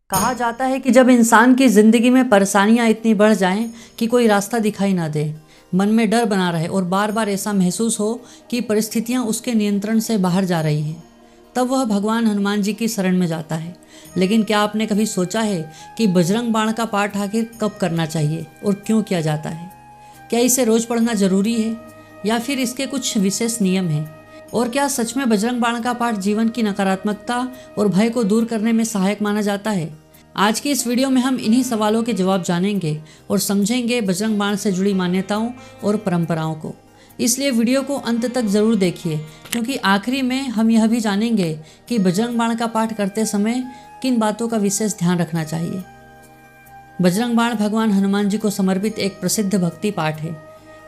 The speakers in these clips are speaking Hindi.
कहा जाता है कि जब इंसान की ज़िंदगी में परेशानियां इतनी बढ़ जाएं कि कोई रास्ता दिखाई ना दे, मन में डर बना रहे और बार बार ऐसा महसूस हो कि परिस्थितियां उसके नियंत्रण से बाहर जा रही हैं, तब वह भगवान हनुमान जी की शरण में जाता है। लेकिन क्या आपने कभी सोचा है कि बजरंग बाण का पाठ आखिर कब करना चाहिए और क्यों किया जाता है? क्या इसे रोज़ पढ़ना ज़रूरी है या फिर इसके कुछ विशेष नियम हैं? और क्या सच में बजरंग बाण का पाठ जीवन की नकारात्मकता और भय को दूर करने में सहायक माना जाता है? आज की इस वीडियो में हम इन्हीं सवालों के जवाब जानेंगे और समझेंगे बजरंग बाण से जुड़ी मान्यताओं और परंपराओं को। इसलिए वीडियो को अंत तक ज़रूर देखिए, क्योंकि आखिरी में हम यह भी जानेंगे कि बजरंग बाण का पाठ करते समय किन बातों का विशेष ध्यान रखना चाहिए। बजरंग बाण भगवान हनुमान जी को समर्पित एक प्रसिद्ध भक्ति पाठ है।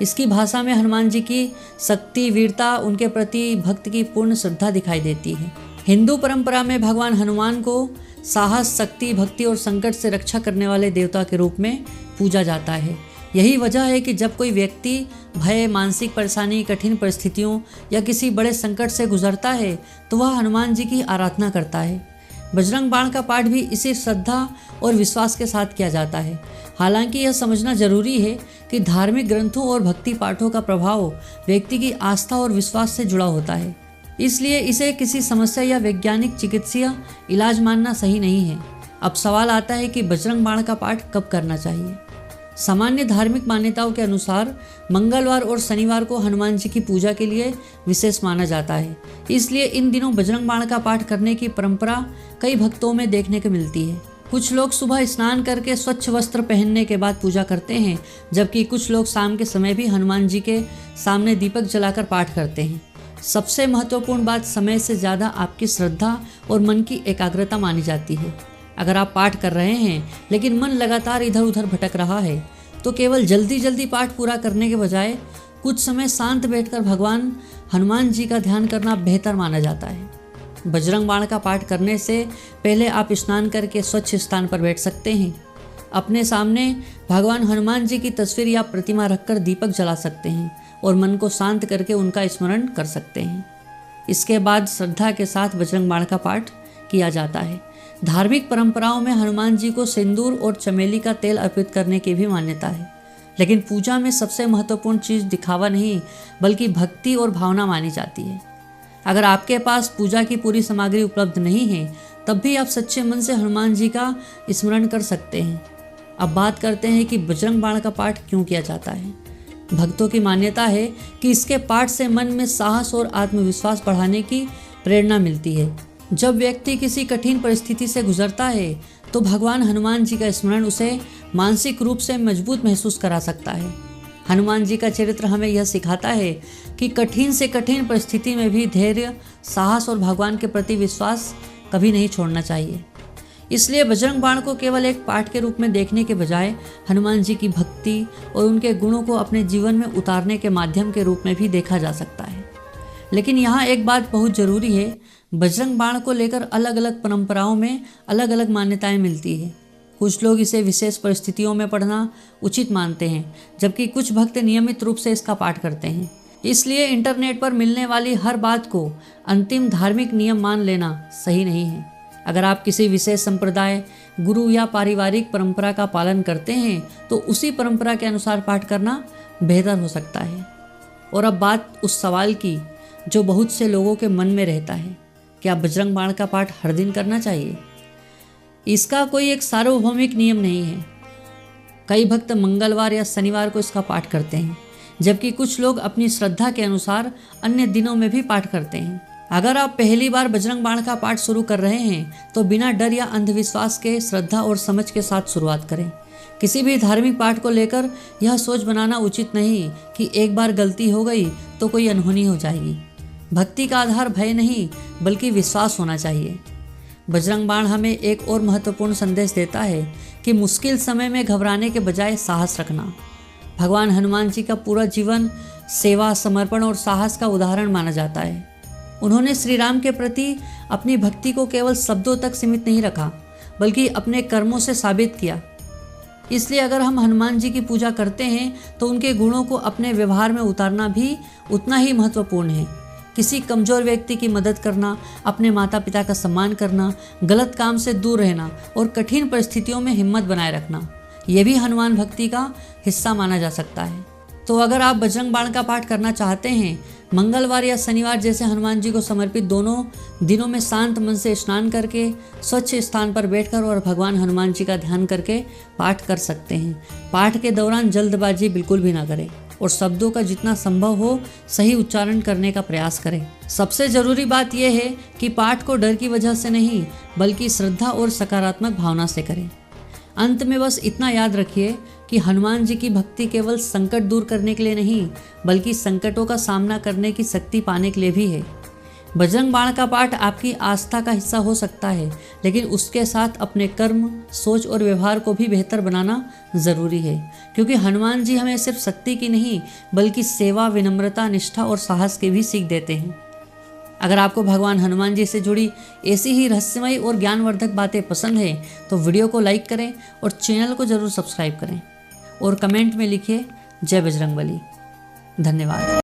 इसकी भाषा में हनुमान जी की शक्ति, वीरता, उनके प्रति भक्त की पूर्ण श्रद्धा दिखाई देती है। हिंदू परंपरा में भगवान हनुमान को साहस, शक्ति, भक्ति और संकट से रक्षा करने वाले देवता के रूप में पूजा जाता है। यही वजह है कि जब कोई व्यक्ति भय, मानसिक परेशानी, कठिन परिस्थितियों या किसी बड़े संकट से गुजरता है तो वह हनुमान जी की आराधना करता है। बजरंग बाण का पाठ भी इसी श्रद्धा और विश्वास के साथ किया जाता है। हालांकि यह समझना जरूरी है कि धार्मिक ग्रंथों और भक्ति पाठों का प्रभाव व्यक्ति की आस्था और विश्वास से जुड़ा होता है, इसलिए इसे किसी समस्या या वैज्ञानिक चिकित्सीय इलाज मानना सही नहीं है। अब सवाल आता है कि बजरंग बाण का पाठ कब करना चाहिए। सामान्य धार्मिक मान्यताओं के अनुसार मंगलवार और शनिवार को हनुमान जी की पूजा के लिए विशेष माना जाता है, इसलिए इन दिनों बजरंग बाण का पाठ करने की परंपरा कई भक्तों में देखने को मिलती है। कुछ लोग सुबह स्नान करके स्वच्छ वस्त्र पहनने के बाद पूजा करते हैं, जबकि कुछ लोग शाम के समय भी हनुमान जी के सामने दीपक जलाकर पाठ करते हैं। सबसे महत्वपूर्ण बात समय से ज़्यादा आपकी श्रद्धा और मन की एकाग्रता मानी जाती है। अगर आप पाठ कर रहे हैं लेकिन मन लगातार इधर उधर भटक रहा है तो केवल जल्दी जल्दी पाठ पूरा करने के बजाय कुछ समय शांत बैठकर भगवान हनुमान जी का ध्यान करना बेहतर माना जाता है। बजरंग बाण का पाठ करने से पहले आप स्नान करके स्वच्छ स्थान पर बैठ सकते हैं। अपने सामने भगवान हनुमान जी की तस्वीर या प्रतिमा रखकर दीपक जला सकते हैं और मन को शांत करके उनका स्मरण कर सकते हैं। इसके बाद श्रद्धा के साथ बजरंग बाण का पाठ किया जाता है। धार्मिक परंपराओं में हनुमान जी को सिंदूर और चमेली का तेल अर्पित करने की भी मान्यता है, लेकिन पूजा में सबसे महत्वपूर्ण चीज़ दिखावा नहीं बल्कि भक्ति और भावना मानी जाती है। अगर आपके पास पूजा की पूरी सामग्री उपलब्ध नहीं है तब भी आप सच्चे मन से हनुमान जी का स्मरण कर सकते हैं। अब बात करते हैं कि बजरंग बाण का पाठ क्यों किया जाता है। भक्तों की मान्यता है कि इसके पाठ से मन में साहस और आत्मविश्वास बढ़ाने की प्रेरणा मिलती है। जब व्यक्ति किसी कठिन परिस्थिति से गुजरता है तो भगवान हनुमान जी का स्मरण उसे मानसिक रूप से मजबूत महसूस करा सकता है। हनुमान जी का चरित्र हमें यह सिखाता है कि कठिन से कठिन परिस्थिति में भी धैर्य, साहस और भगवान के प्रति विश्वास कभी नहीं छोड़ना चाहिए। इसलिए बजरंग बाण को केवल एक पाठ के रूप में देखने के बजाय हनुमान जी की भक्ति और उनके गुणों को अपने जीवन में उतारने के माध्यम के रूप में भी देखा जा सकता है। लेकिन यहाँ एक बात बहुत ज़रूरी है, बजरंग बाण को लेकर अलग अलग परंपराओं में अलग अलग मान्यताएं मिलती है। कुछ लोग इसे विशेष परिस्थितियों में पढ़ना उचित मानते हैं, जबकि कुछ भक्त नियमित रूप से इसका पाठ करते हैं। इसलिए इंटरनेट पर मिलने वाली हर बात को अंतिम धार्मिक नियम मान लेना सही नहीं है। अगर आप किसी विशेष संप्रदाय, गुरु या पारिवारिक परंपरा का पालन करते हैं तो उसी परंपरा के अनुसार पाठ करना बेहतर हो सकता है। और अब बात उस सवाल की जो बहुत से लोगों के मन में रहता है, क्या बजरंग बाण का पाठ हर दिन करना चाहिए? इसका कोई एक सार्वभौमिक नियम नहीं है। कई भक्त मंगलवार या शनिवार को इसका पाठ करते हैं, जबकि कुछ लोग अपनी श्रद्धा के अनुसार अन्य दिनों में भी पाठ करते हैं। अगर आप पहली बार बजरंग बाण का पाठ शुरू कर रहे हैं तो बिना डर या अंधविश्वास के श्रद्धा और समझ के साथ शुरुआत करें। किसी भी धार्मिक पाठ को लेकर यह सोच बनाना उचित नहीं कि एक बार गलती हो गई तो कोई अनहोनी हो जाएगी। भक्ति का आधार भय नहीं बल्कि विश्वास होना चाहिए। बजरंग बाण हमें एक और महत्वपूर्ण संदेश देता है कि मुश्किल समय में घबराने के बजाय साहस रखना। भगवान हनुमान जी का पूरा जीवन सेवा, समर्पण और साहस का उदाहरण माना जाता है। उन्होंने श्री राम के प्रति अपनी भक्ति को केवल शब्दों तक सीमित नहीं रखा बल्कि अपने कर्मों से साबित किया। इसलिए अगर हम हनुमान जी की पूजा करते हैं तो उनके गुणों को अपने व्यवहार में उतारना भी उतना ही महत्वपूर्ण है। किसी कमज़ोर व्यक्ति की मदद करना, अपने माता पिता का सम्मान करना, गलत काम से दूर रहना और कठिन परिस्थितियों में हिम्मत बनाए रखना, ये भी हनुमान भक्ति का हिस्सा माना जा सकता है। तो अगर आप बजरंग बाण का पाठ करना चाहते हैं, मंगलवार या शनिवार जैसे हनुमान जी को समर्पित दोनों दिनों में शांत मन से स्नान करके स्वच्छ स्थान पर बैठकर और भगवान हनुमान जी का ध्यान करके पाठ कर सकते हैं। पाठ के दौरान जल्दबाजी बिल्कुल भी ना करें और शब्दों का जितना संभव हो सही उच्चारण करने का प्रयास करें। सबसे ज़रूरी बात यह है कि पाठ को डर की वजह से नहीं बल्कि श्रद्धा और सकारात्मक भावना से करें। अंत में बस इतना याद रखिए कि हनुमान जी की भक्ति केवल संकट दूर करने के लिए नहीं बल्कि संकटों का सामना करने की शक्ति पाने के लिए भी है। बजरंग बाण का पाठ आपकी आस्था का हिस्सा हो सकता है, लेकिन उसके साथ अपने कर्म, सोच और व्यवहार को भी बेहतर बनाना ज़रूरी है, क्योंकि हनुमान जी हमें सिर्फ शक्ति की नहीं बल्कि सेवा, विनम्रता, निष्ठा और साहस की भी सीख देते हैं। अगर आपको भगवान हनुमान जी से जुड़ी ऐसी ही रहस्यमयी और ज्ञानवर्धक बातें पसंद है तो वीडियो को लाइक करें और चैनल को ज़रूर सब्सक्राइब करें और कमेंट में लिखिए जय बजरंगबली। धन्यवाद।